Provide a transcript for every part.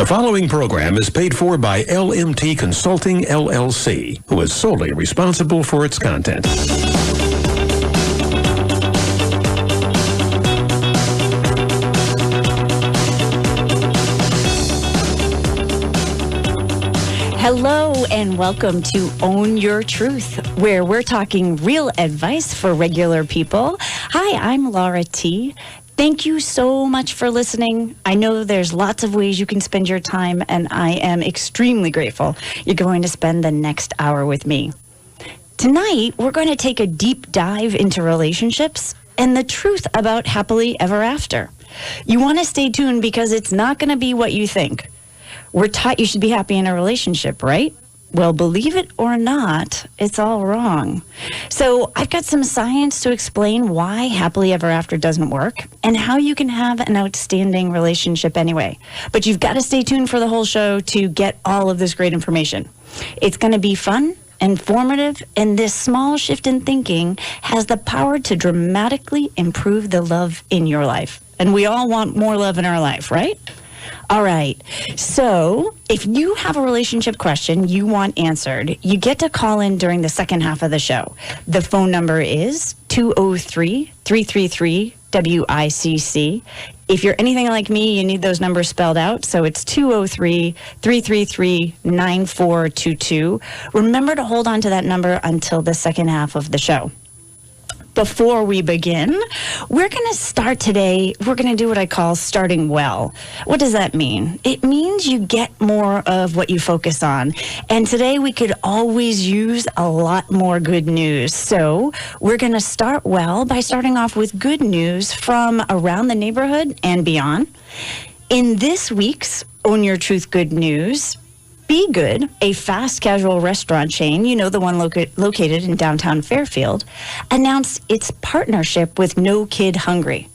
The following program is paid for by LMT Consulting, LLC, who is solely responsible for its content. Hello and welcome to Own Your Truth, where we're talking real advice for regular people. Hi, I'm Laura T. Thank you so much for listening. I know there's lots of ways you can spend your time, and I am extremely grateful you're going to spend the next hour with me. Tonight, we're going to take a deep dive into relationships and the truth about happily ever after. You want to stay tuned because it's not going to be what you think. We're taught you should be happy in a relationship, right? Well, believe it or not, it's all wrong. So I've got some science to explain why happily ever after doesn't work and how you can have an outstanding relationship anyway. But you've got to stay tuned for the whole show to get all of this great information. It's going to be fun, informative, and this small shift in thinking has the power to dramatically improve the love in your life. And we all want more love in our life, right? All right. So if you have a relationship question you want answered, you get to call in during the second half of the show. The phone number is 203-333-WICC. If you're anything like me, you need those numbers spelled out. So it's 203-333-9422. Remember to hold on to that number until the second half of the show. Before we begin, we're going to start today. We're going to do what I call starting well. What does that mean? It means you get more of what you focus on. And today we could always use a lot more good news. So we're going to start well by starting off with good news from around the neighborhood and beyond. In this week's Own Your Truth Good News, Be Good, a fast casual restaurant chain, you know, the one located in downtown Fairfield, announced its partnership with No Kid Hungry.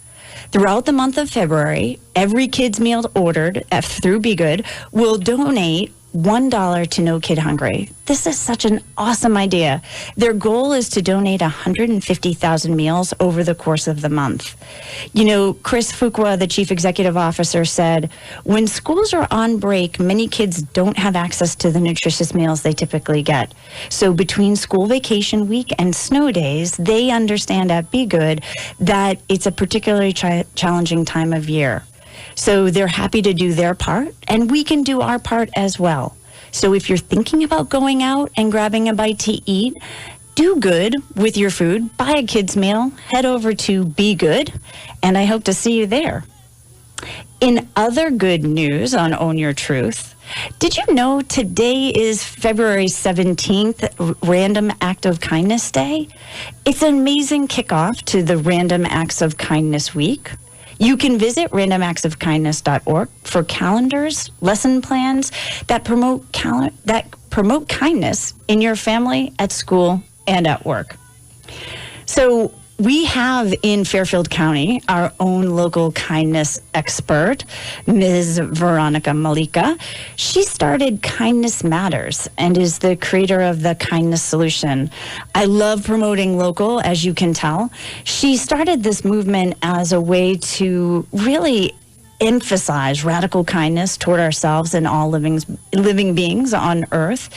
Throughout the month of February, every kid's meal ordered through Be Good will donate $1 to No Kid Hungry. This is such an awesome idea. Their goal is to donate 150,000 meals over the course of the month. You know, Chris Fuqua, the chief executive officer, said, when schools are on break, many kids don't have access to the nutritious meals they typically get. So between school vacation week and snow days, they understand at Be Good that it's a particularly challenging time of year. So they're happy to do their part, and we can do our part as well. So if you're thinking about going out and grabbing a bite to eat, do good with your food, buy a kid's meal, head over to Be Good, and I hope to see you there. In other good news on Own Your Truth, did you know today is February 17th, Random Act of Kindness Day? It's an amazing kickoff to the Random Acts of Kindness Week. You can visit randomactsofkindness.org for calendars, lesson plans that promote kindness in your family, at school, and at work. So we have in Fairfield County our own local kindness expert, Ms. Veronica Malika. She started Kindness Matters and is the creator of the Kindness Solution. I love promoting local, as you can tell. She started this movement as a way to really emphasize radical kindness toward ourselves and all living beings on earth.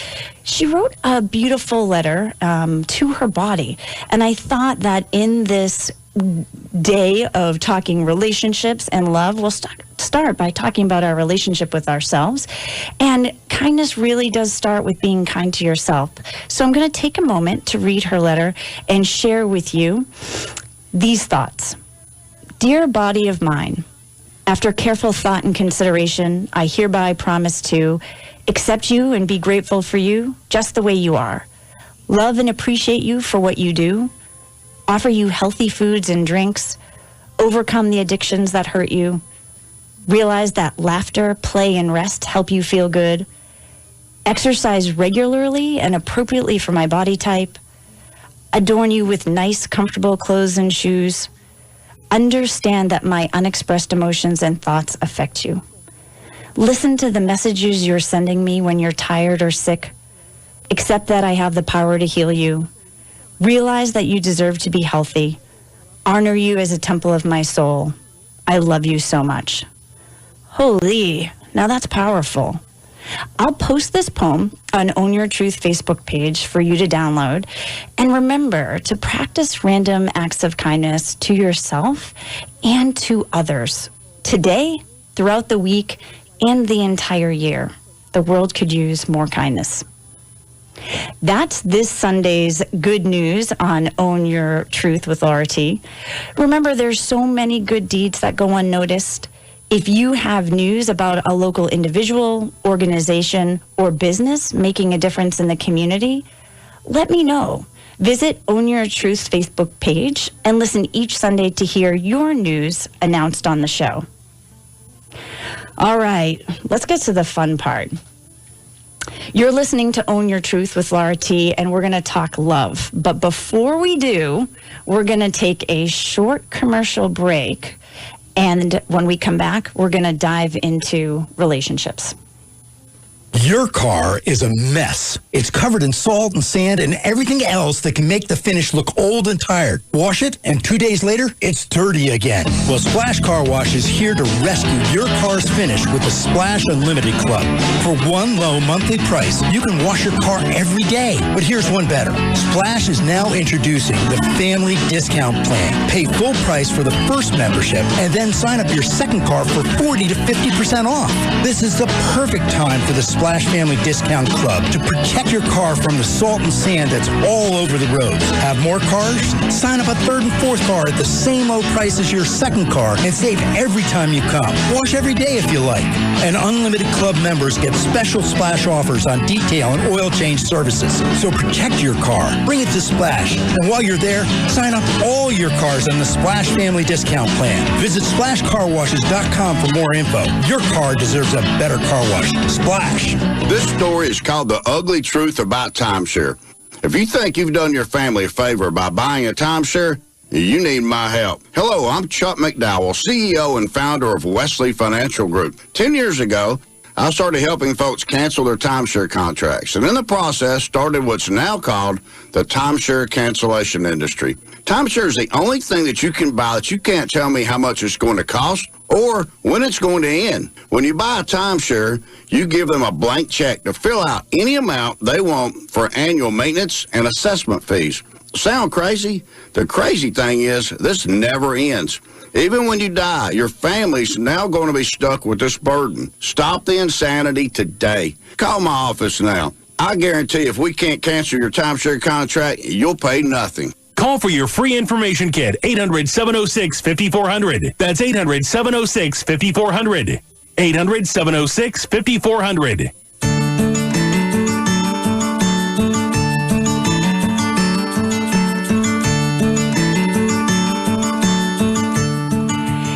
She wrote a beautiful letter to her body, and I thought that in this day of talking relationships and love, we'll start by talking about our relationship with ourselves. And kindness really does start with being kind to yourself. So I'm going to take a moment to read her letter and share with you these thoughts. Dear body of mine, after careful thought and consideration, I hereby promise to accept you and be grateful for you just the way you are. Love and appreciate you for what you do. Offer you healthy foods and drinks. Overcome the addictions that hurt you. Realize that laughter, play, and rest help you feel good. Exercise regularly and appropriately for my body type. Adorn you with nice, comfortable clothes and shoes. Understand that my unexpressed emotions and thoughts affect you. Listen to the messages you're sending me when you're tired or sick. Accept that I have the power to heal you. Realize that you deserve to be healthy. Honor you as a temple of my soul. I love you so much. Holy, Now that's powerful. I'll post this poem on Own Your Truth Facebook page for you to download. And remember to practice random acts of kindness to yourself and to others. Today, throughout the week, and the entire year. The world could use more kindness. That's this Sunday's good news on Own Your Truth with Laura T. Remember, there's so many good deeds that go unnoticed. If you have news about a local individual, organization, or business making a difference in the community, let me know. Visit Own Your Truth's Facebook page and listen each Sunday to hear your news announced on the show. All right, let's get to the fun part. You're listening to Own Your Truth with Laura T, and we're going to talk love. But before we do, we're going to take a short commercial break. And when we come back, we're going to dive into relationships. Your car is a mess. It's covered in salt and sand and everything else that can make the finish look old and tired. Wash it, and 2 days later, it's dirty again. Well, Splash Car Wash is here to rescue your car's finish with the Splash Unlimited Club. For one low monthly price, you can wash your car every day. But here's one better. Splash is now introducing the Family Discount Plan. Pay full price for the first membership and then sign up your second car for 40 to 50% off. This is the perfect time for the Splash Family Discount Club to protect your car from the salt and sand that's all over the roads. Have more cars? Sign up a third and fourth car at the same low price as your second car and save every time you come. Wash every day if you like. And Unlimited Club members get special Splash offers on detail and oil change services. So protect your car. Bring it to Splash. And while you're there, sign up all your cars on the Splash Family Discount Plan. Visit SplashCarWashes.com for more info. Your car deserves a better car wash. Splash. This story is called The Ugly Truth About Timeshare. If you think you've done your family a favor by buying a timeshare, you need my help. Hello, I'm Chuck McDowell, CEO and founder of Wesley Financial Group. 10 years ago, I started helping folks cancel their timeshare contracts, and in the process started what's now called the timeshare cancellation industry. Timeshare is the only thing that you can buy that you can't tell me how much it's going to cost or when it's going to end. When you buy a timeshare, you give them a blank check to fill out any amount they want for annual maintenance and assessment fees. Sound crazy? The crazy thing is, this never ends. Even when you die, your family's now going to be stuck with this burden. Stop the insanity today. Call my office now. I guarantee if we can't cancel your timeshare contract, you'll pay nothing. Call for your free information kit, 800-706-5400. That's 800-706-5400. 800-706-5400.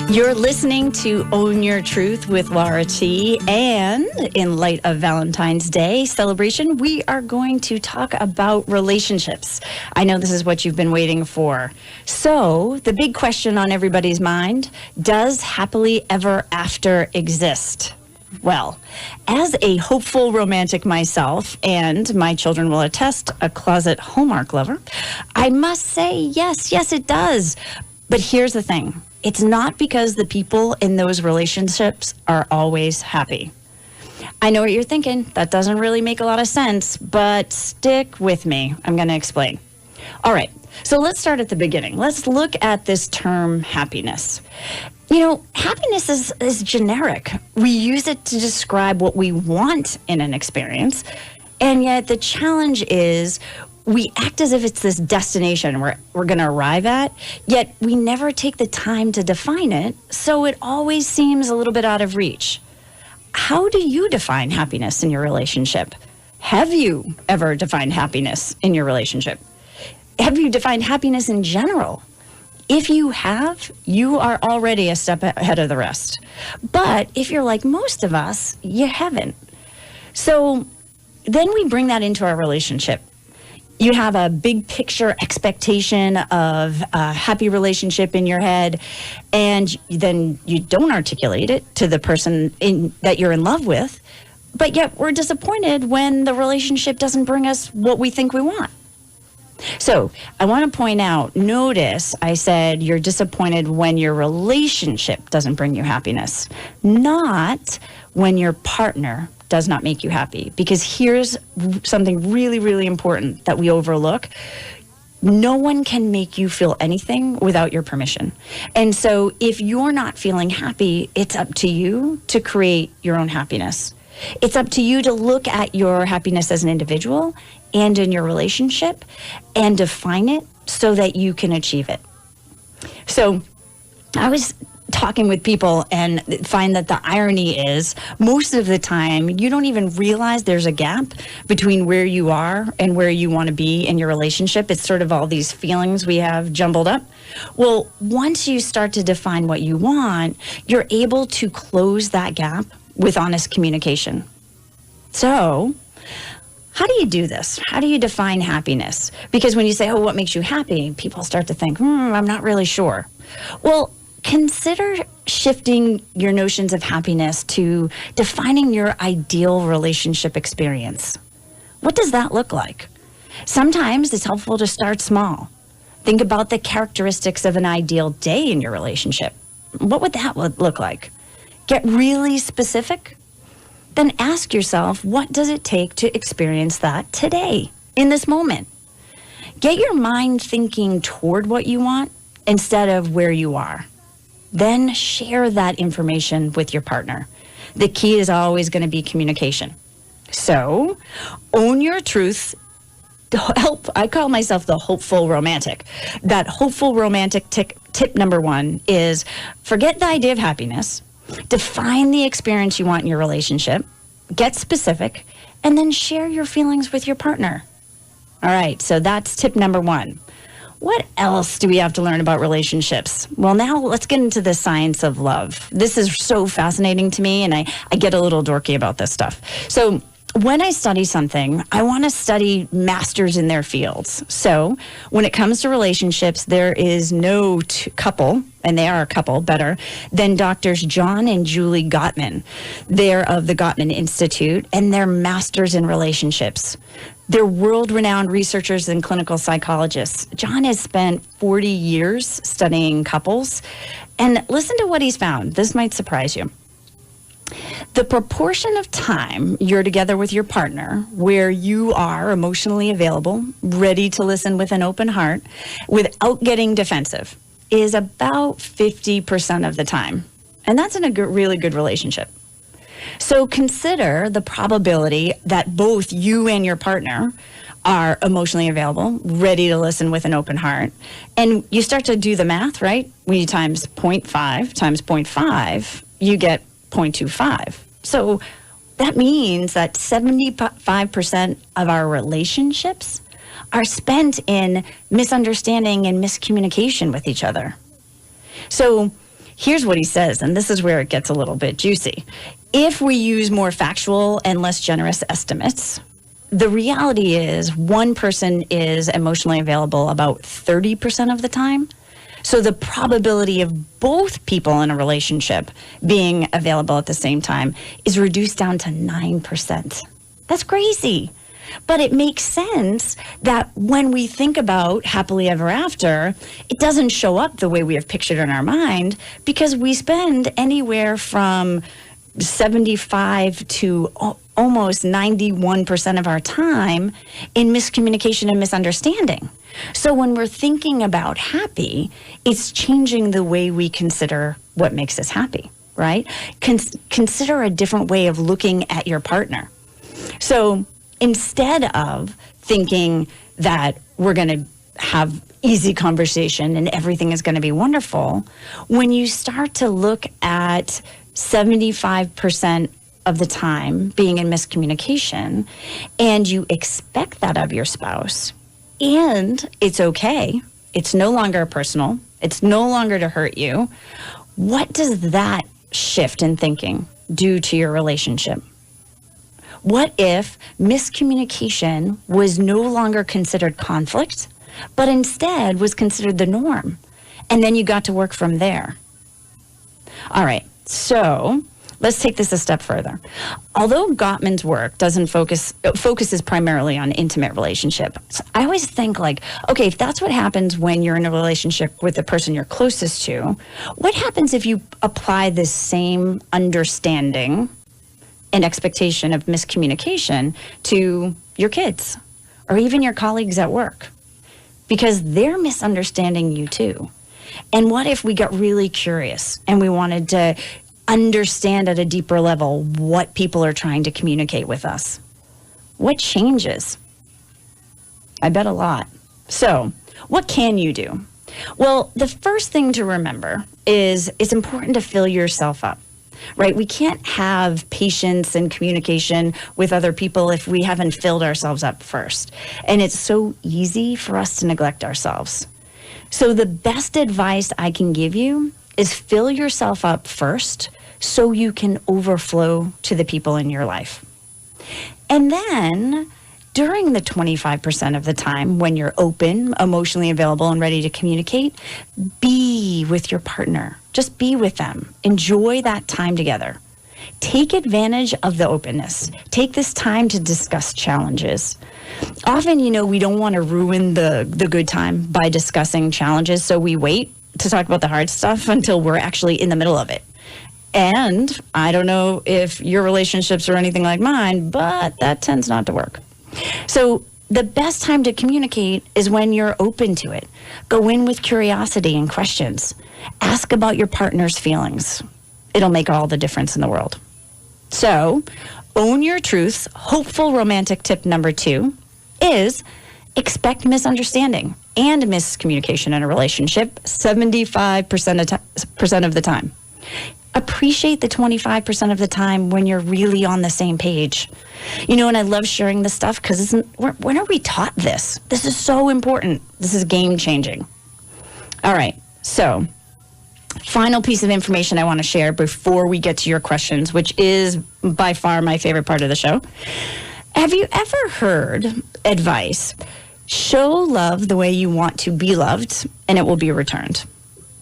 You're listening to Own Your Truth with Laura T. And in light of Valentine's Day celebration, we are going to talk about relationships. I know this is what you've been waiting for. So the big question on everybody's mind, does happily ever after exist? Well, as a hopeful romantic myself, and my children will attest, a closet Hallmark lover, I must say, yes, it does. But here's the thing. It's not because the people in those relationships are always happy. I know what you're thinking. That doesn't really make a lot of sense, but stick with me. I'm going to explain. All right. So let's start at the beginning. Let's look at this term happiness. You know, happiness is generic. We use it to describe what we want in an experience. And yet the challenge is we act as if it's this destination we're going to arrive at, yet we never take the time to define it, so it always seems a little bit out of reach. How do you define happiness in your relationship? Have you ever defined happiness in your relationship? Have you defined happiness in general? If you have, you are already a step ahead of the rest. But if you're like most of us, you haven't. So then we bring that into our relationship. You have a big picture expectation of a happy relationship in your head, and then you don't articulate it to the person that you're in love with, but yet we're disappointed when the relationship doesn't bring us what we think we want. So I want to point out, notice I said you're disappointed when your relationship doesn't bring you happiness, not when your partner does not make you happy. Because here's something really, really important that we overlook. No one can make you feel anything without your permission. And so if you're not feeling happy, it's up to you to create your own happiness. It's up to you to look at your happiness as an individual and in your relationship and define it so that you can achieve it. So I was talking with people and find that the irony is most of the time you don't even realize there's a gap between where you are and where you want to be in your relationship. It's sort of all these feelings we have jumbled up. Well, once you start to define what you want, you're able to close that gap with honest communication. So how do you do this? How do you define happiness? Because when you say, oh, what makes you happy? People start to think, I'm not really sure. Well, consider shifting your notions of happiness to defining your ideal relationship experience. What does that look like? Sometimes it's helpful to start small. Think about the characteristics of an ideal day in your relationship. What would that look like? Get really specific. Then ask yourself, what does it take to experience that today, in this moment? Get your mind thinking toward what you want instead of where you are. Then share that information with your partner. The key is always going to be communication. So, own your truth. I call myself the hopeful romantic. That hopeful romantic tip number 1 is forget the idea of happiness. Define the experience you want in your relationship. Get specific. And then share your feelings with your partner. All right, so that's tip number 1. What else do we have to learn about relationships? Well, now let's get into the science of love. This is so fascinating to me, and I get a little dorky about this stuff. So when I study something, I want to study masters in their fields. So when it comes to relationships, there is no couple, and they are a couple better, than Doctors John and Julie Gottman. They're of the Gottman Institute, and they're masters in relationships. They're world-renowned researchers and clinical psychologists. John has spent 40 years studying couples. And listen to what he's found. This might surprise you. The proportion of time you're together with your partner where you are emotionally available, ready to listen with an open heart, without getting defensive, is about 50% of the time. And that's in a really good relationship. So consider the probability that both you and your partner are emotionally available, ready to listen with an open heart. And you start to do the math, right? When you times 0.5 times 0.5, you get 0.25. So that means that 75% of our relationships are spent in misunderstanding and miscommunication with each other. So here's what he says, and this is where it gets a little bit juicy. If we use more factual and less generous estimates, the reality is one person is emotionally available about 30% of the time. So the probability of both people in a relationship being available at the same time is reduced down to 9%. That's crazy. But it makes sense that when we think about happily ever after, it doesn't show up the way we have pictured in our mind because we spend anywhere from 75 to almost 91% of our time in miscommunication and misunderstanding. So when we're thinking about happy, it's changing the way we consider what makes us happy, right? Consider a different way of looking at your partner. So instead of thinking that we're going to have easy conversation and everything is going to be wonderful, when you start to look at 75% of the time being in miscommunication and you expect that of your spouse, and it's okay, it's no longer personal, it's no longer to hurt you, what does that shift in thinking do to your relationship? What if miscommunication was no longer considered conflict, but instead was considered the norm? And then you got to work from there. All right, so let's take this a step further. Although Gottman's work doesn't focuses primarily on intimate relationships, I always think like, okay, if that's what happens when you're in a relationship with the person you're closest to, what happens if you apply this same understanding an expectation of miscommunication to your kids or even your colleagues at work, because they're misunderstanding you too. And what if we got really curious and we wanted to understand at a deeper level what people are trying to communicate with us? What changes? I bet a lot. So, what can you do? Well, the first thing to remember is it's important to fill yourself up, right? We can't have patience and communication with other people if we haven't filled ourselves up first. And it's so easy for us to neglect ourselves. So the best advice I can give you is fill yourself up first so you can overflow to the people in your life. And then during the 25% of the time when you're open, emotionally available, and ready to communicate, be with your partner. Just be with them. Enjoy that time together. Take advantage of the openness. Take this time to discuss challenges. Often, we don't want to ruin the good time by discussing challenges, so we wait to talk about the hard stuff until we're actually in the middle of it. And I don't know if your relationships are anything like mine, but that tends not to work. So the best time to communicate is when you're open to it. Go in with curiosity and questions. Ask about your partner's feelings. It'll make all the difference in the world. So, own your truths. Hopeful romantic tip number 2 is expect misunderstanding and miscommunication in a relationship 75% of the time. Appreciate the 25% of the time when you're really on the same page. And I love sharing this stuff because when are we taught this? This is so important. This is game changing. All right, so final piece of information I want to share before we get to your questions, which is by far my favorite part of the show. Have you ever heard advice, show love the way you want to be loved and it will be returned?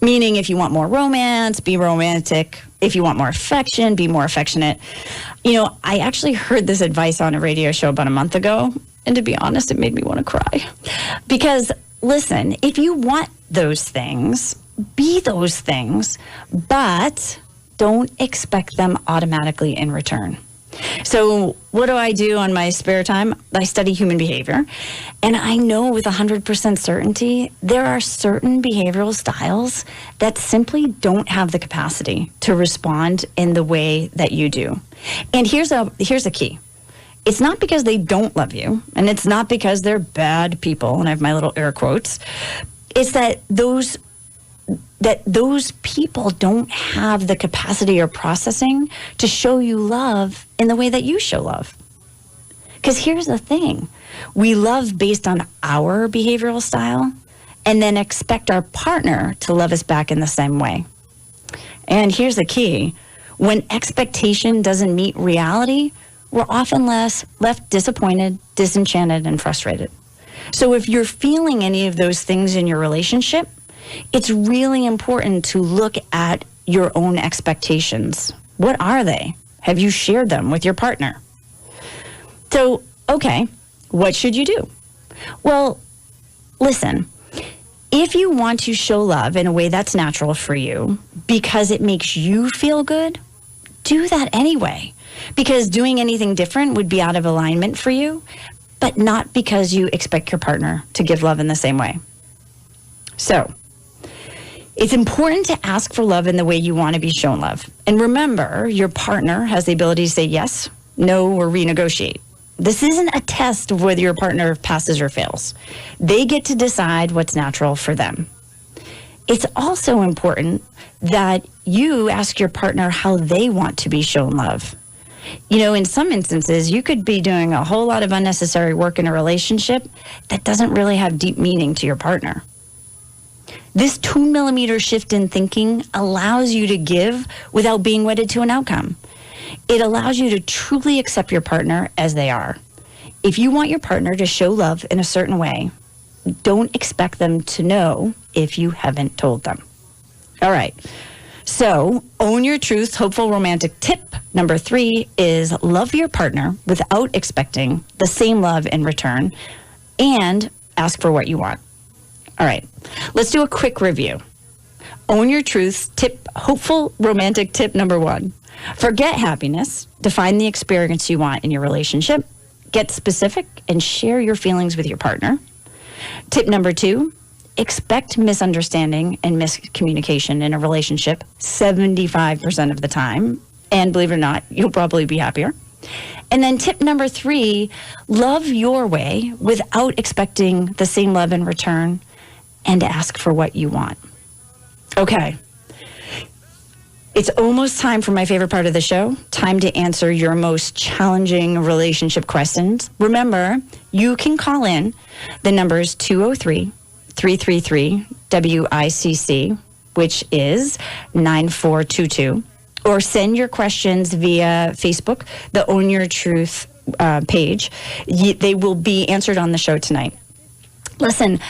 Meaning if you want more romance, be romantic. If you want more affection, be more affectionate. I actually heard this advice on a radio show about a month ago. And to be honest, it made me want to cry. Because listen, if you want those things, be those things, but don't expect them automatically in return. So what do I do on my spare time? I study human behavior. And I know with 100% certainty, there are certain behavioral styles that simply don't have the capacity to respond in the way that you do. And here's a key. It's not because they don't love you, and it's not because they're bad people, and I have my little air quotes. It's that those people don't have the capacity or processing to show you love in the way that you show love. Because here's the thing. We love based on our behavioral style and then expect our partner to love us back in the same way. And here's the key. When expectation doesn't meet reality, we're often left disappointed, disenchanted, and frustrated. So if you're feeling any of those things in your relationship, it's really important to look at your own expectations. What are they? Have you shared them with your partner? So, okay, what should you do? Well, listen, if you want to show love in a way that's natural for you because it makes you feel good, do that anyway. Because doing anything different would be out of alignment for you, but not because you expect your partner to give love in the same way. So, it's important to ask for love in the way you want to be shown love. And remember, your partner has the ability to say yes, no, or renegotiate. This isn't a test of whether your partner passes or fails. They get to decide what's natural for them. It's also important that you ask your partner how they want to be shown love. In some instances, you could be doing a whole lot of unnecessary work in a relationship that doesn't really have deep meaning to your partner. This 2-millimeter shift in thinking allows you to give without being wedded to an outcome. It allows you to truly accept your partner as they are. If you want your partner to show love in a certain way, don't expect them to know if you haven't told them. All right. So, own your truth. Hopeful romantic tip number 3 is love your partner without expecting the same love in return and ask for what you want. All right, let's do a quick review. Own your truth. Hopeful romantic tip number 1. Forget happiness. Define the experience you want in your relationship. Get specific and share your feelings with your partner. Tip number 2, expect misunderstanding and miscommunication in a relationship 75% of the time. And believe it or not, you'll probably be happier. And then tip number 3, love your way without expecting the same love in return, and ask for what you want. Okay. It's almost time for my favorite part of the show, time to answer your most challenging relationship questions. Remember, you can call in. The number is 203-333-WICC, which is 9422. Or send your questions via Facebook, the Own Your Truth page. They will be answered on the show tonight. Listen,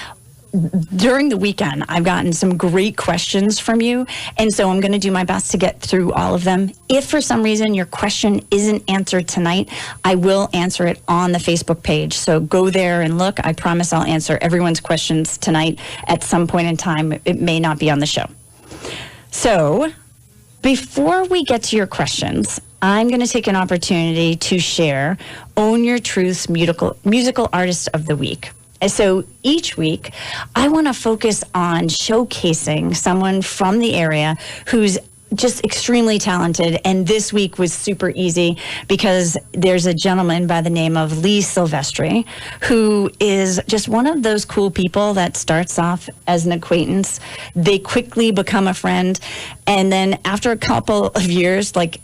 during the weekend, I've gotten some great questions from you, and so I'm going to do my best to get through all of them. If for some reason your question isn't answered tonight, I will answer it on the Facebook page. So go there and look. I promise I'll answer everyone's questions tonight at some point in time. It may not be on the show. So before we get to your questions, I'm going to take an opportunity to share Own Your Truth's musical artist of the week. So each week, I want to focus on showcasing someone from the area who's just extremely talented. And this week was super easy because there's a gentleman by the name of Lee Silvestri, who is just one of those cool people that starts off as an acquaintance. They quickly become a friend. And then after a couple of years, like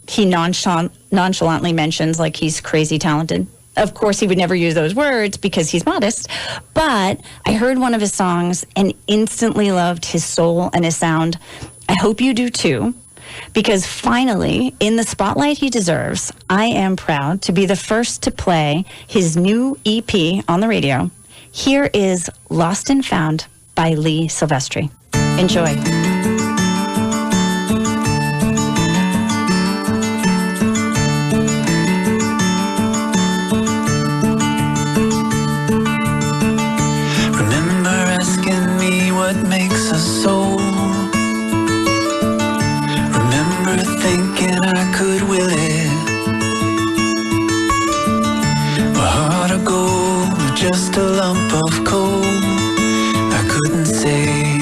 he nonchalantly mentions like he's crazy talented. Of course, he would never use those words because he's modest, but I heard one of his songs and instantly loved his soul and his sound. I hope you do too, because finally, in the spotlight he deserves, I am proud to be the first to play his new EP on the radio. Here is Lost and Found by Lee Silvestri. Enjoy. What makes us so? Remember thinking I could will it. A heart of gold, just a lump of coal I couldn't say.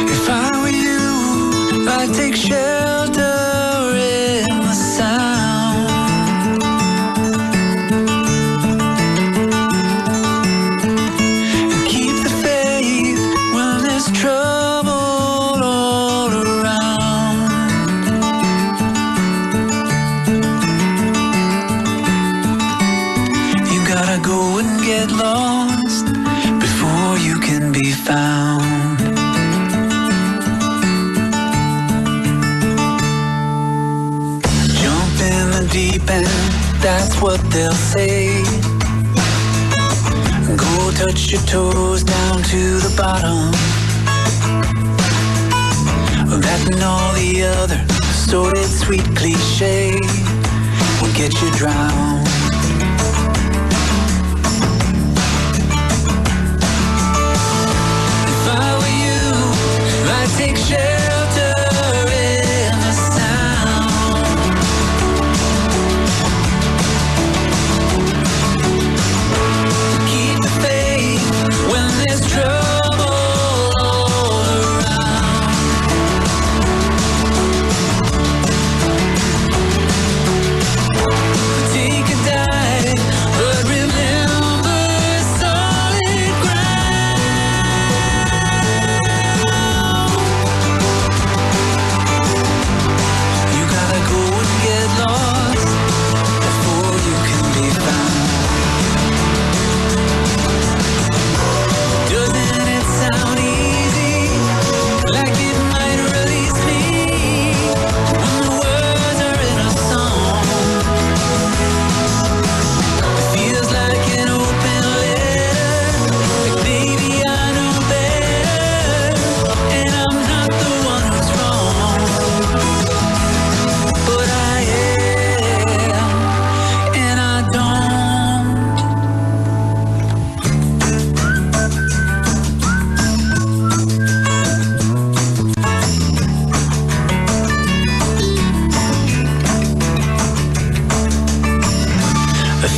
If I were you, I'd take shelter in the sound. Go and get lost before you can be found. Jump in the deep end, that's what they'll say. Go touch your toes down to the bottom. That and all the other sordid sweet cliche will get you drowned. Take shelter in the sound. Keep the faith when there's trouble all around. Take a dive, but remember solid ground.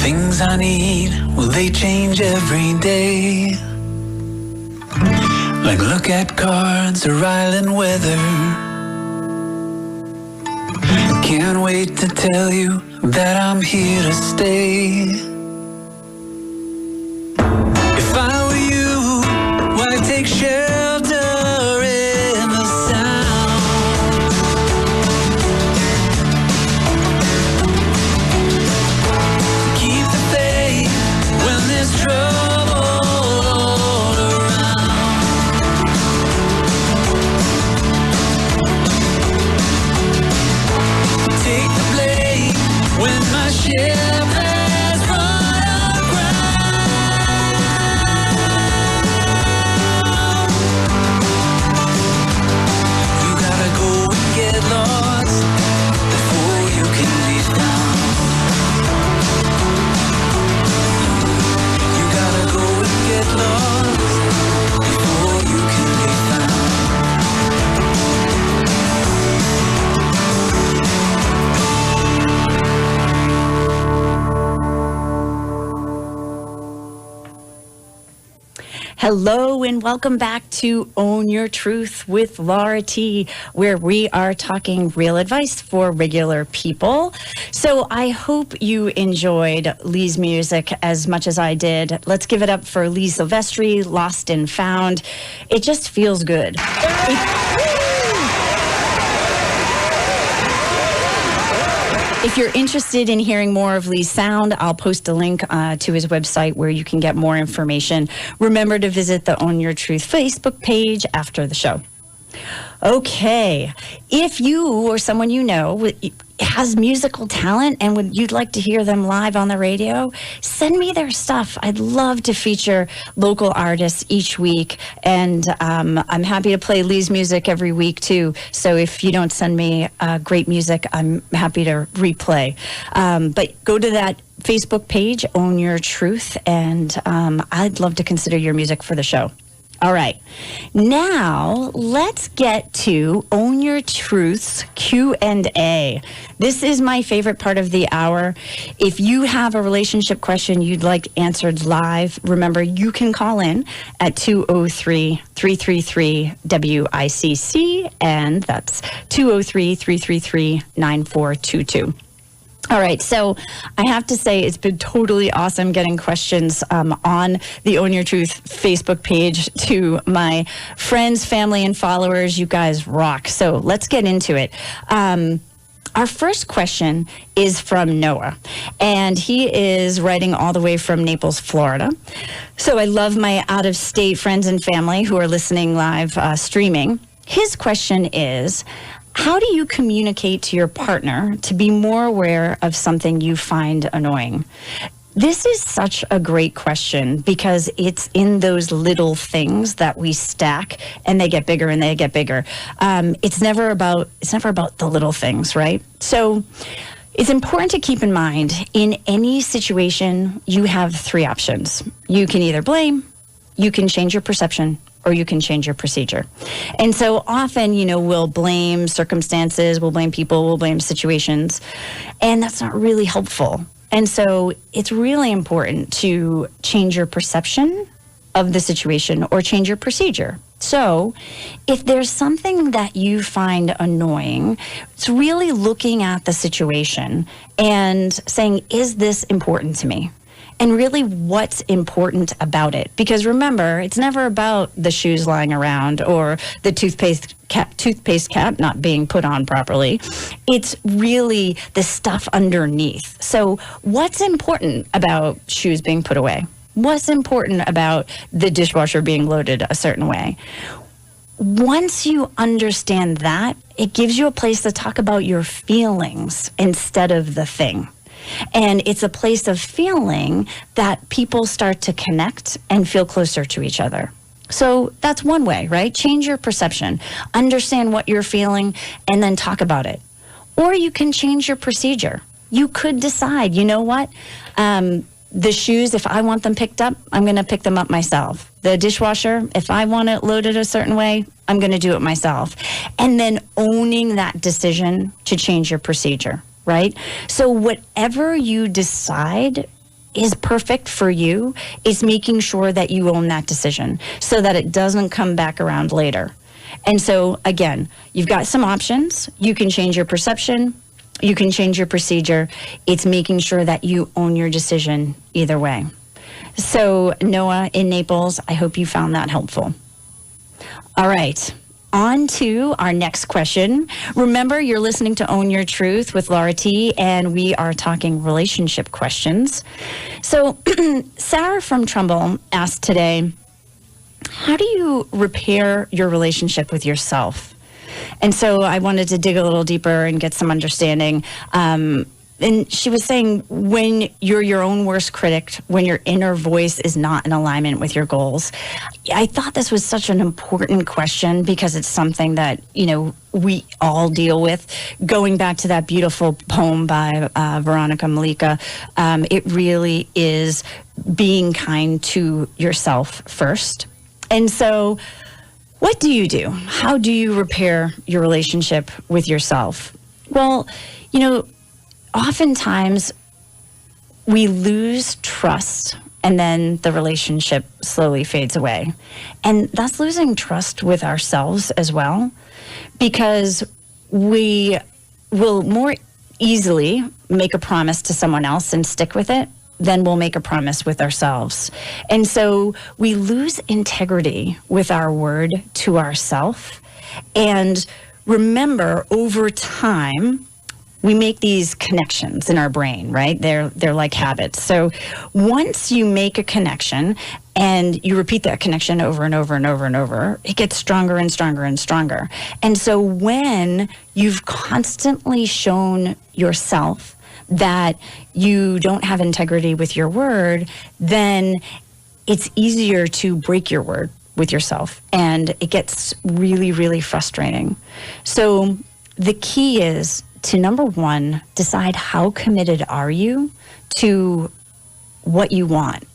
things I need, well, they change every day. Like look at cards or island weather. Can't wait to tell you that I'm here to stay. If I were you, why take shelter in the sound? Keep the faith when there's trouble all around. Take the blame when my ship has run aground. You gotta go and get lost before you can be found. You gotta go and get lost before you can be found. Hello and welcome back to Own Your Truth with Laura T, where we are talking real advice for regular people. So I hope you enjoyed Lee's music as much as I did. Let's give it up for Lee Silvestri, Lost and Found. It just feels good. If you're interested in hearing more of Lee's sound, I'll post a link to his website where you can get more information. Remember to visit the Own Your Truth Facebook page after the show. Okay, if you or someone you know has musical talent and you'd like to hear them live on the radio, send me their stuff. I'd love to feature local artists each week, and I'm happy to play Lee's music every week too. So if you don't send me great music, I'm happy to replay. But go to that Facebook page, Own Your Truth, and I'd love to consider your music for the show. All right, now let's get to Own Your Truth's Q&A. This is my favorite part of the hour. If you have a relationship question you'd like answered live, remember you can call in at 203-333-WICC, and that's 203-333-9422. All right, so I have to say it's been totally awesome getting questions on the Own Your Truth Facebook page to my friends, family, and followers. You guys rock. So let's get into it. Our first question is from Noah, and he is writing all the way from Naples, Florida. So I love my out-of-state friends and family who are listening live streaming. His question is, how do you communicate to your partner to be more aware of something you find annoying? This is such a great question because it's in those little things that we stack and they get bigger and they get bigger. It's never about the little things, right? So it's important to keep in mind in any situation you have three options. You can either blame, you can change your perception, or you can change your procedure. And so often, we'll blame circumstances, we'll blame people, we'll blame situations, and that's not really helpful. And so it's really important to change your perception of the situation or change your procedure. So if there's something that you find annoying, it's really looking at the situation and saying, is this important to me? And really what's important about it. Because remember, it's never about the shoes lying around or the toothpaste cap not being put on properly. It's really the stuff underneath. So what's important about shoes being put away? What's important about the dishwasher being loaded a certain way? Once you understand that, it gives you a place to talk about your feelings instead of the thing. And it's a place of feeling that people start to connect and feel closer to each other. So that's one way, right? Change your perception, understand what you're feeling, and then talk about it. Or you can change your procedure. You could decide, you know what? The shoes, if I want them picked up, I'm going to pick them up myself. The dishwasher, if I want it loaded a certain way, I'm going to do it myself. And then owning that decision to change your procedure. Right? So whatever you decide is perfect for you. It's making sure that you own that decision so that it doesn't come back around later. And so, again, you've got some options. You can change your perception. You can change your procedure. It's making sure that you own your decision either way. So, Noah in Naples, I hope you found that helpful. All right. On to our next question. Remember, you're listening to Own Your Truth with Laura T, and we are talking relationship questions. So, Sarah from Trumbull asked today, how do you repair your relationship with yourself? And so I wanted to dig a little deeper and get some understanding. And she was saying, when you're your own worst critic, when your inner voice is not in alignment with your goals. I thought this was such an important question because it's something that, we all deal with. Going back to that beautiful poem by Veronica Malika, it really is being kind to yourself first. And so what do you do? How do you repair your relationship with yourself? Well, oftentimes we lose trust and then the relationship slowly fades away. And that's losing trust with ourselves as well, because we will more easily make a promise to someone else and stick with it than we'll make a promise with ourselves. And so we lose integrity with our word to ourselves. And remember, over time, we make these connections in our brain, right? They're like habits. So once you make a connection and you repeat that connection over and over and over and over, it gets stronger and stronger and stronger. And so when you've constantly shown yourself that you don't have integrity with your word, then it's easier to break your word with yourself. And it gets really, really frustrating. So the key is to, number one, decide how committed are you to what you want,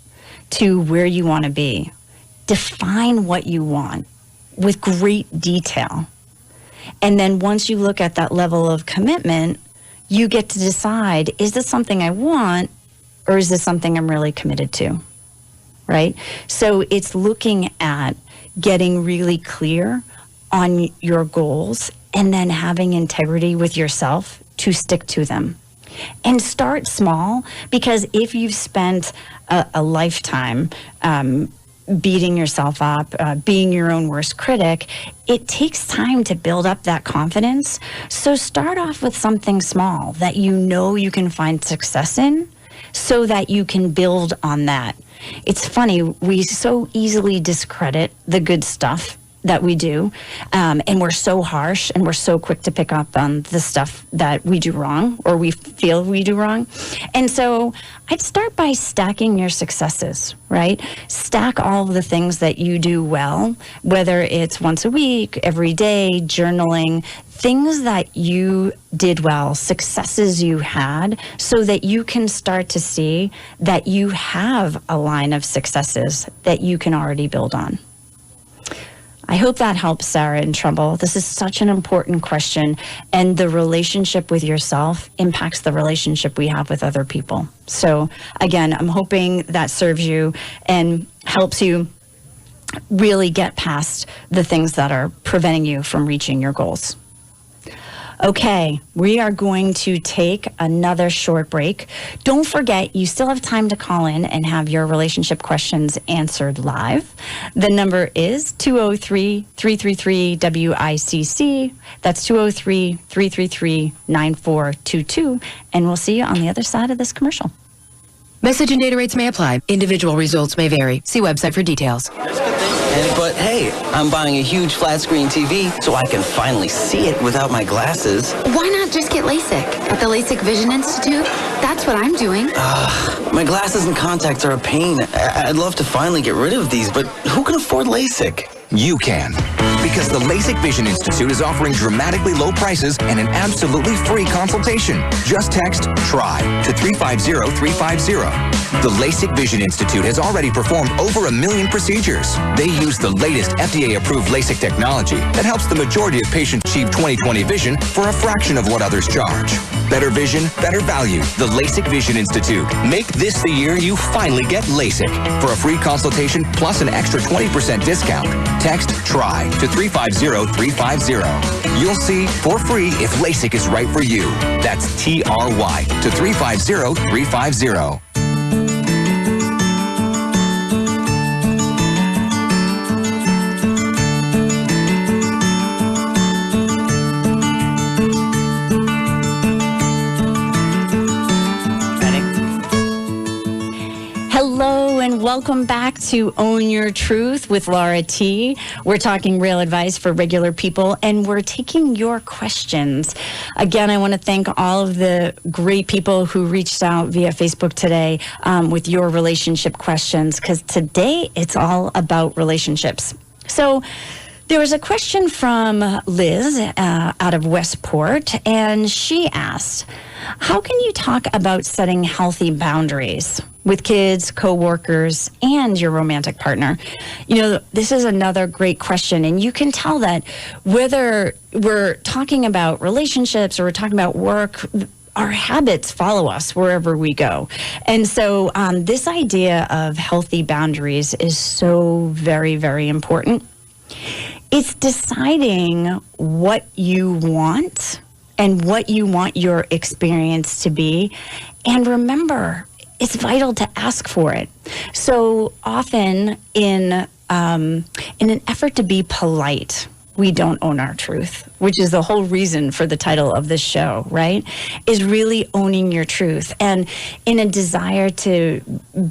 to where you want to be. Define what you want with great detail. And then once you look at that level of commitment, you get to decide, is this something I want or is this something I'm really committed to, right? So it's looking at getting really clear on your goals and then having integrity with yourself to stick to them. And start small, because if you've spent a lifetime beating yourself up, being your own worst critic, it takes time to build up that confidence. So start off with something small that you can find success in so that you can build on that. It's funny, we so easily discredit the good stuff that we do, and we're so harsh and we're so quick to pick up on the stuff that we do wrong or we feel we do wrong. And so I'd start by stacking your successes, right? Stack all of the things that you do well, whether it's once a week, every day, journaling, things that you did well, successes you had, so that you can start to see that you have a line of successes that you can already build on. I hope that helps, Sarah in Trumbull. This is such an important question, and the relationship with yourself impacts the relationship we have with other people. So again, I'm hoping that serves you and helps you really get past the things that are preventing you from reaching your goals. Okay, we are going to take another short break. Don't forget, you still have time to call in and have your relationship questions answered live. The number is 203-333-WICC. That's 203-333-9422. And we'll see you on the other side of this commercial. Message and data rates may apply. Individual results may vary. See website for details. But hey, I'm buying a huge flat screen TV so I can finally see it without my glasses. Why not just get LASIK at the LASIK Vision Institute? That's what I'm doing. My glasses and contacts are a pain. I'd love to finally get rid of these, but who can afford LASIK? You can. Because the LASIK Vision Institute is offering dramatically low prices and an absolutely free consultation. Just text TRY to 350-350. The LASIK Vision Institute has already performed over 1 million procedures. They use the latest FDA-approved LASIK technology that helps the majority of patients achieve 20/20 vision for a fraction of what others charge. Better vision, better value. The LASIK Vision Institute. Make this the year you finally get LASIK. For a free consultation plus an extra 20% discount, text TRY to 350-350. You'll see for free if LASIK is right for you. That's TRY to 350-350. Welcome back to Own Your Truth with Laura T. We're talking real advice for regular people, and we're taking your questions. Again, I want to thank all of the great people who reached out via Facebook today with your relationship questions, because today it's all about relationships. So there was a question from Liz out of Westport, and she asked, how can you talk about setting healthy boundaries with kids, coworkers, and your romantic partner? You know, this is another great question, and you can tell that whether we're talking about relationships or we're talking about work, our habits follow us wherever we go. And so this idea of healthy boundaries is so very, very important. It's deciding what you want and what you want your experience to be. And remember, it's vital to ask for it. So often in an effort to be polite, we don't own our truth, which is the whole reason for the title of this show, right? Is really owning your truth. And in a desire to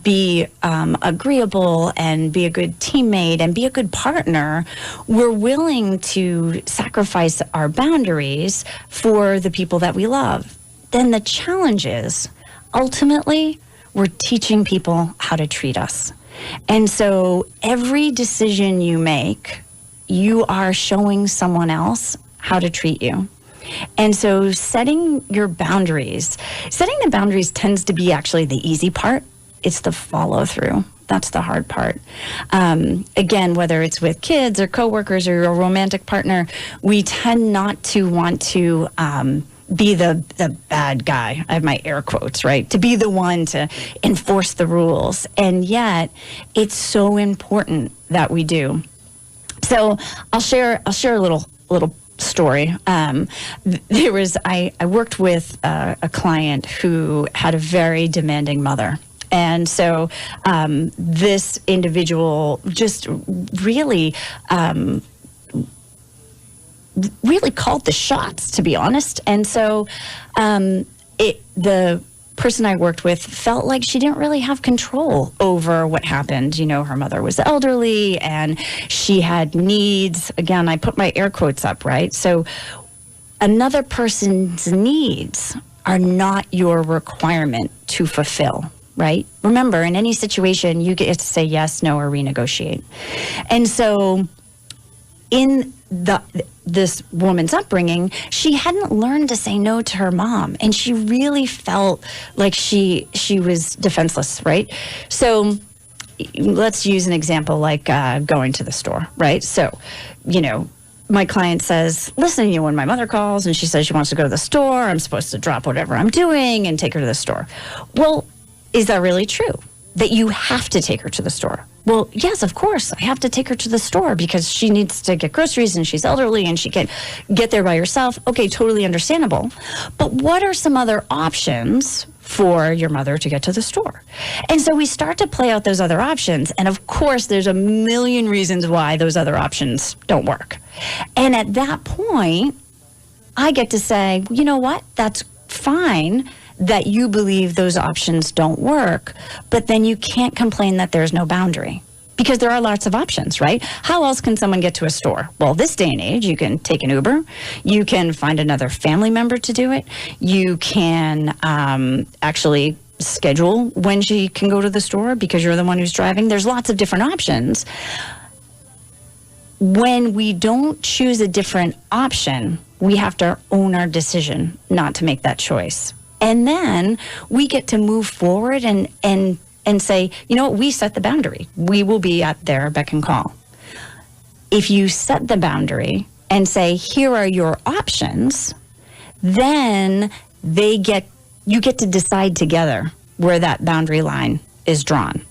be agreeable and be a good teammate and be a good partner, we're willing to sacrifice our boundaries for the people that we love. Then the challenge is, ultimately, we're teaching people how to treat us. And so every decision you make, you are showing someone else how to treat you. And so setting the boundaries tends to be actually the easy part. It's the follow through. That's the hard part. Again, whether it's with kids or coworkers or your romantic partner, we tend not to want to be the bad guy. I have my air quotes, right? To be the one to enforce the rules. And yet it's so important that we do. So I'll share a little story. I worked with a client who had a very demanding mother. And so this individual just really called the shots, to be honest. And so the person I worked with felt like she didn't really have control over what happened. You know, her mother was elderly and she had needs. Again, I put my air quotes up, right? So another person's needs are not your requirement to fulfill, right? Remember, in any situation, you get to say yes, no, or renegotiate. And so in this woman's upbringing, she hadn't learned to say no to her mom, and she really felt like she was defenseless, right? So let's use an example like going to the store, right? So, you know, my client says, listen, when my mother calls and she says she wants to go to the store, I'm supposed to drop whatever I'm doing and take her to the store. Well, is that really true? That you have to take her to the store? Well, yes, of course, I have to take her to the store because she needs to get groceries and she's elderly and she can't get there by herself. Okay, totally understandable. But what are some other options for your mother to get to the store? And so we start to play out those other options. And of course, there's a million reasons why those other options don't work. And at that point, I get to say, you know what, that's fine that you believe those options don't work, but then you can't complain that there's no boundary. Because there are lots of options, right? How else can someone get to a store? Well, this day and age, you can take an Uber. You can find another family member to do it. You can actually schedule when she can go to the store because you're the one who's driving. There's lots of different options. When we don't choose a different option, we have to own our decision not to make that choice. And then we get to move forward and and say, you know what, we set the boundary. We will be at their beck and call. If you set the boundary and say, here are your options, then you get to decide together where that boundary line is drawn.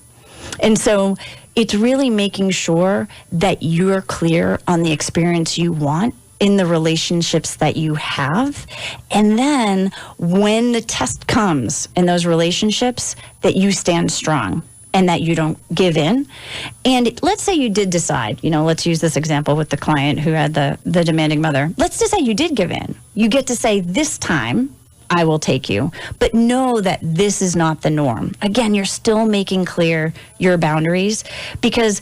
And so it's really making sure that you're clear on the experience you want in the relationships that you have. And then when the test comes in those relationships, that you stand strong and that you don't give in. And let's say you did decide, let's use this example with the client who had the demanding mother. Let's just say you did give in. You get to say, this time I will take you, but know that this is not the norm. Again, you're still making clear your boundaries, because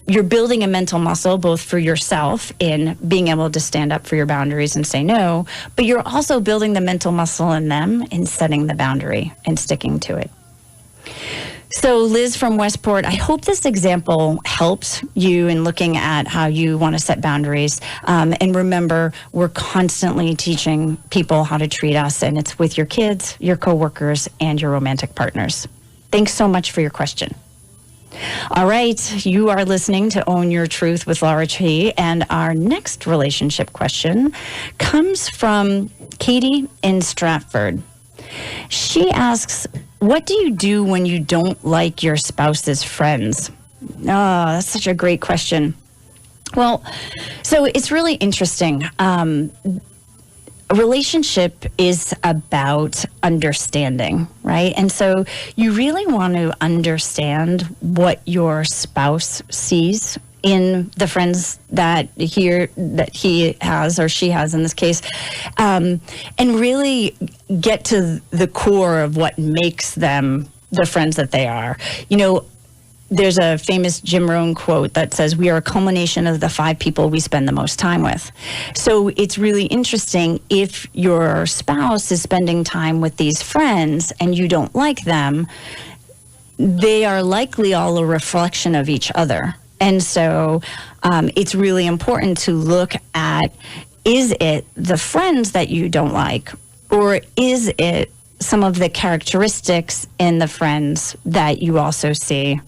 you're building a mental muscle both for yourself in being able to stand up for your boundaries and say no, but you're also building the mental muscle in them in setting the boundary and sticking to it. So Liz from Westport, I hope this example helps you in looking at how you want to set boundaries. And remember, we're constantly teaching people how to treat us, and it's with your kids, your coworkers, and your romantic partners. Thanks so much for your question. All right, you are listening to Own Your Truth with Laura T. And our next relationship question comes from Katie in Stratford. She asks, what do you do when you don't like your spouse's friends? Oh, that's such a great question. Well, so it's really interesting. A relationship is about understanding, right? And so you really want to understand what your spouse sees in the friends that he has or she has in this case, and really get to the core of what makes them the friends that they are. There's a famous Jim Rohn quote that says, we are a culmination of the 5 people we spend the most time with. So it's really interesting if your spouse is spending time with these friends and you don't like them, they are likely all a reflection of each other. And so it's really important to look at, is it the friends that you don't like, or is it some of the characteristics in the friends that you also see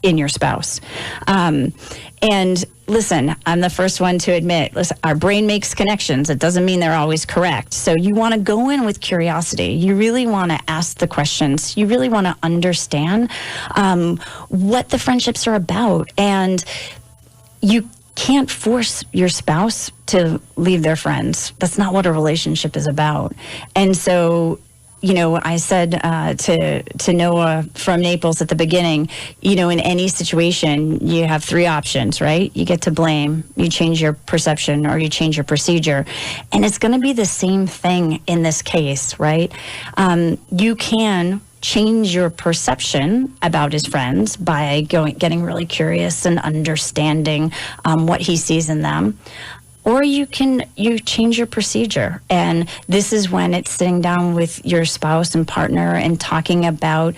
in your spouse? And listen, I'm the first one to admit, our brain makes connections. It doesn't mean they're always correct. So you want to go in with curiosity. You really want to ask the questions. You really want to understand what the friendships are about. And you can't force your spouse to leave their friends. That's not what a relationship is about. And so, I said to Noah from Naples at the beginning, in any situation, you have 3 options, right? You get to blame, you change your perception, or you change your procedure. And it's going to be the same thing in this case, right? You can change your perception about his friends by getting really curious and understanding what he sees in them. Or you change your procedure. And this is when it's sitting down with your spouse and partner and talking about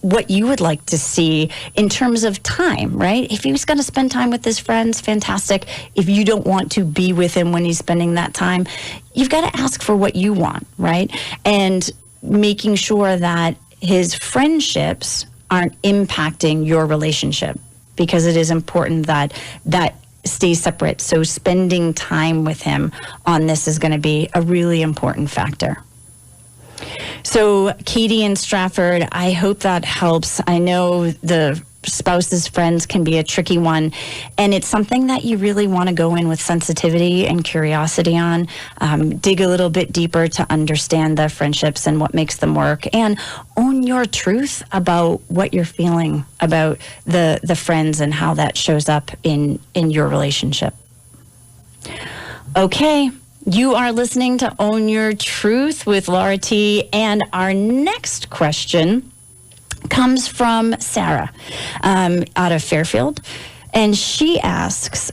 what you would like to see in terms of time, right? If he's going to spend time with his friends, fantastic. If you don't want to be with him when he's spending that time, you've got to ask for what you want, right? And making sure that his friendships aren't impacting your relationship, because it is important that stay separate. So spending time with him on this is going to be a really important factor. So Katie in Stratford, I hope that helps. I know the spouse's friends can be a tricky one, and it's something that you really want to go in with sensitivity and curiosity on, dig a little bit deeper to understand the friendships and what makes them work, and own your truth about what you're feeling about the friends and how that shows up in your relationship. Okay, you are listening to Own Your Truth with Laura T, and our next question comes from Sarah out of Fairfield. And she asks,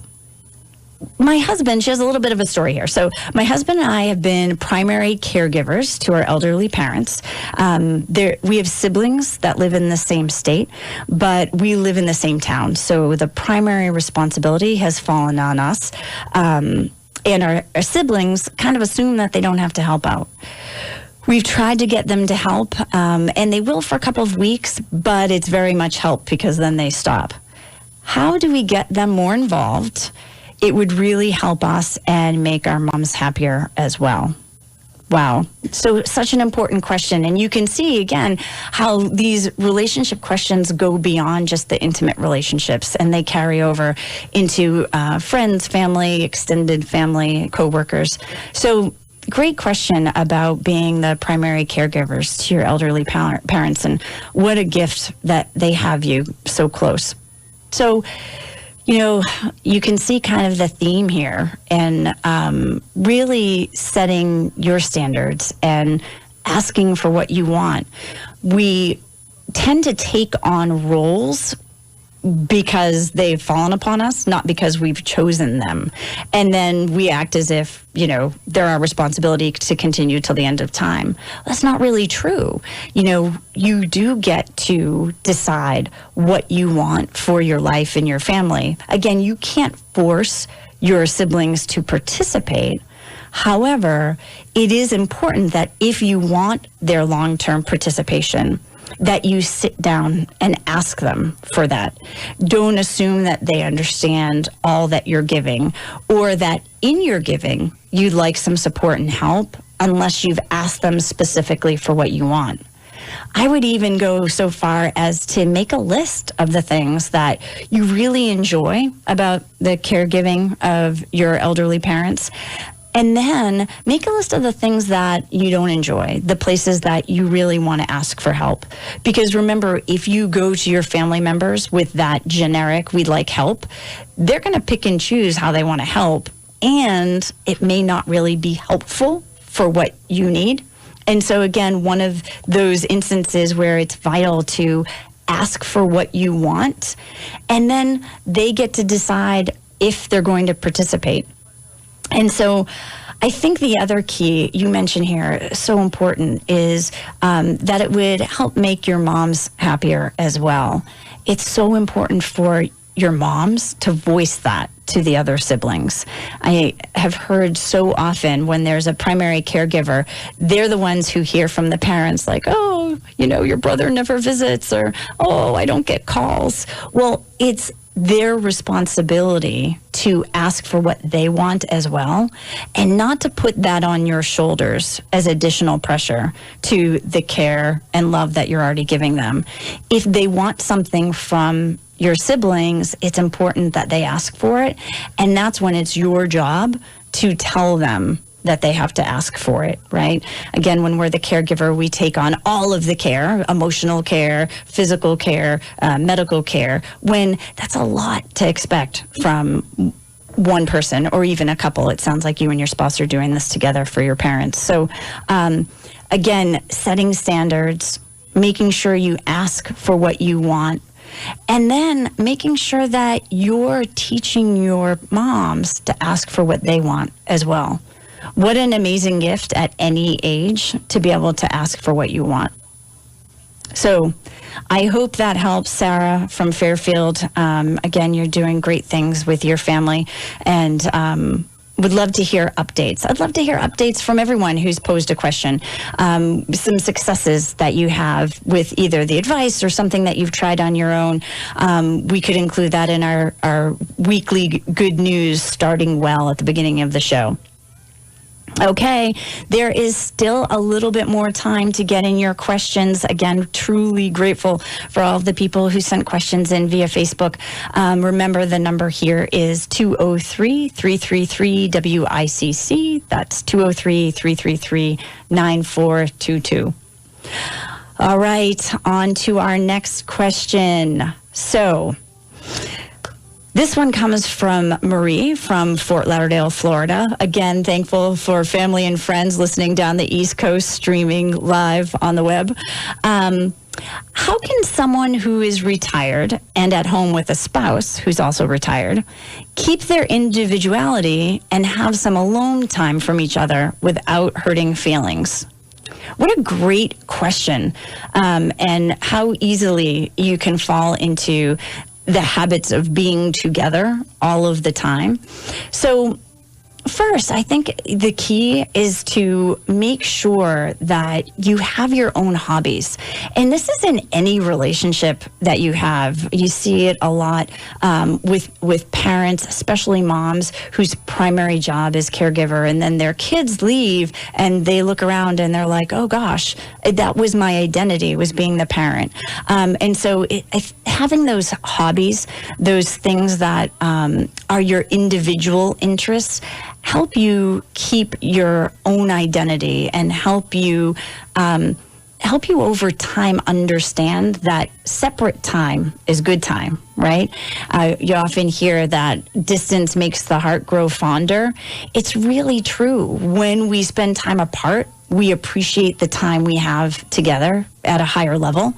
my husband, she has a little bit of a story here. So my husband and I have been primary caregivers to our elderly parents. We have siblings that live in the same state, but we live in the same town. So the primary responsibility has fallen on us. And our siblings kind of assume that they don't have to help out. We've tried to get them to help, and they will for a couple of weeks, but it's very much help because then they stop. How do we get them more involved? It would really help us and make our moms happier as well. Wow. So such an important question. And you can see, again, how these relationship questions go beyond just the intimate relationships, and they carry over into friends, family, extended family, coworkers. So great question about being the primary caregivers to your elderly parents, and what a gift that they have you so close. So, you can see kind of the theme here, and really setting your standards and asking for what you want. We tend to take on roles because they've fallen upon us, not because we've chosen them. And then we act as if, they're our responsibility to continue till the end of time. That's not really true. You do get to decide what you want for your life and your family. Again, you can't force your siblings to participate. However, it is important that if you want their long-term participation, that you sit down and ask them for that. Don't assume that they understand all that you're giving, or that in your giving, you'd like some support and help, unless you've asked them specifically for what you want. I would even go so far as to make a list of the things that you really enjoy about the caregiving of your elderly parents. And then make a list of the things that you don't enjoy, the places that you really want to ask for help. Because remember, if you go to your family members with that generic, we'd like help, they're going to pick and choose how they want to help. And it may not really be helpful for what you need. And so again, one of those instances where it's vital to ask for what you want, and then they get to decide if they're going to participate. And so I think the other key you mentioned here, so important, is that it would help make your moms happier as well. It's so important for your moms to voice that to the other siblings. I have heard so often when there's a primary caregiver, they're the ones who hear from the parents like, oh, your brother never visits, or, oh, I don't get calls. Well, it's their responsibility to ask for what they want as well, and not to put that on your shoulders as additional pressure to the care and love that you're already giving them. If they want something from your siblings, it's important that they ask for it, and that's when it's your job to tell them that they have to ask for it, right? Again, when we're the caregiver, we take on all of the care, emotional care, physical care, medical care, when that's a lot to expect from one person or even a couple. It sounds like you and your spouse are doing this together for your parents. So again, setting standards, making sure you ask for what you want, and then making sure that you're teaching your moms to ask for what they want as well. What an amazing gift at any age to be able to ask for what you want. So I hope that helps, Sarah from Fairfield. Again, you're doing great things with your family, and would love to hear updates. I'd love to hear updates from everyone who's posed a question. Some successes that you have with either the advice or something that you've tried on your own. We could include that in our weekly good news starting well at the beginning of the show. Okay, there is still a little bit more time to get in your questions. Again, truly grateful for all of the people who sent questions in via Facebook. Remember, the number here is 203-333-WICC. That's 203-333-9422. All right, on to our next question. So, this one comes from Marie from Fort Lauderdale, Florida. Again, thankful for family and friends listening down the East Coast, streaming live on the web. How can someone who is retired and at home with a spouse who's also retired keep their individuality and have some alone time from each other without hurting feelings? What a great question, and how easily you can fall into the habits of being together all of the time. So First, I think the key is to make sure that you have your own hobbies. And this is in any relationship that you have. You see it a lot with parents, especially moms, whose primary job is caregiver. And then their kids leave and they look around and they're like, oh gosh, that was my identity, was being the parent. And so having those hobbies, those things that are your individual interests, help you keep your own identity and help you over time understand that separate time is good time, right? You often hear that distance makes the heart grow fonder. It's really true. When we spend time apart, we appreciate the time we have together at a higher level.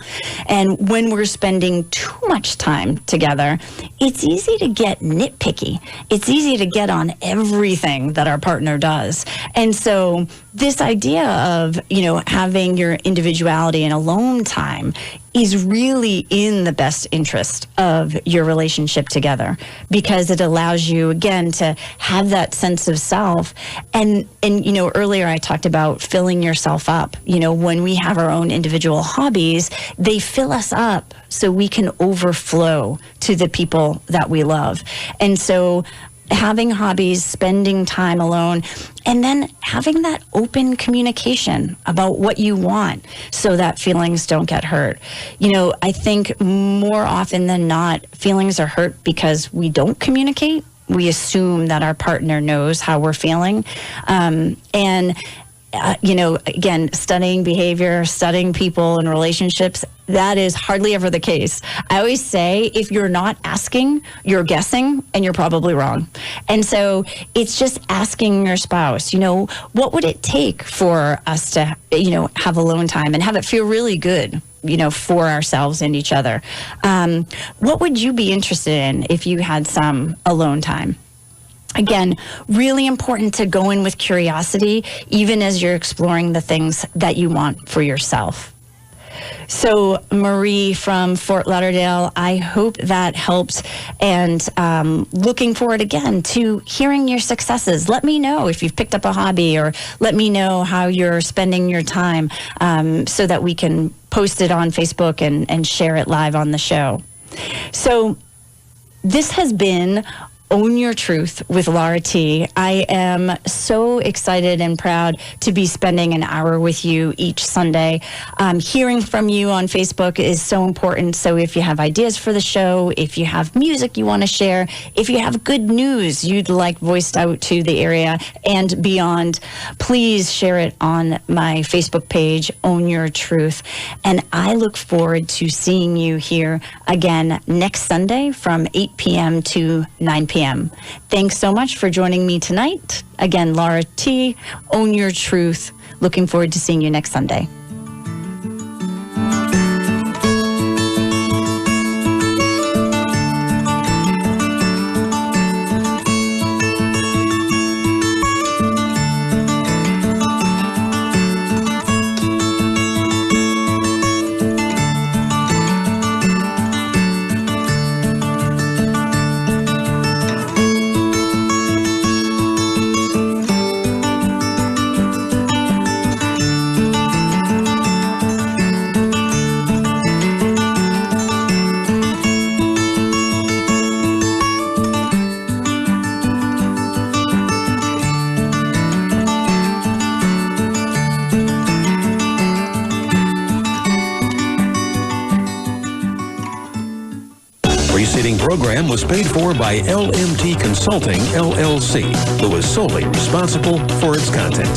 And when we're spending too much time together, it's easy to get nitpicky. It's easy to get on everything that our partner does. And so this idea of, having your individuality and alone time is really in the best interest of your relationship together, because it allows you, again, to have that sense of self. And earlier I talked about filling yourself up. When we have our own individual hobbies, they fill us up so we can overflow to the people that we love. And so having hobbies, spending time alone, and then having that open communication about what you want so that feelings don't get hurt. I think more often than not, feelings are hurt because we don't communicate. We assume that our partner knows how we're feeling. Again, studying behavior, studying people and relationships, that is hardly ever the case. I always say, if you're not asking, you're guessing, and you're probably wrong. And so it's just asking your spouse, what would it take for us to, have alone time and have it feel really good, for ourselves and each other? What would you be interested in if you had some alone time? Again, really important to go in with curiosity, even as you're exploring the things that you want for yourself. So, Marie from Fort Lauderdale, I hope that helped, and looking forward again to hearing your successes. Let me know if you've picked up a hobby, or let me know how you're spending your time, so that we can post it on Facebook and share it live on the show. So, this has been Own Your Truth with Laura T. I am so excited and proud to be spending an hour with you each Sunday. Hearing from you on Facebook is so important. So if you have ideas for the show, if you have music you want to share, if you have good news you'd like voiced out to the area and beyond, please share it on my Facebook page, Own Your Truth. And I look forward to seeing you here again next Sunday from 8 p.m. to 9 p.m. Thanks so much for joining me tonight. Again, Laura T., Own Your Truth. Looking forward to seeing you next Sunday. Program was paid for by LMT Consulting, LLC, who is solely responsible for its content.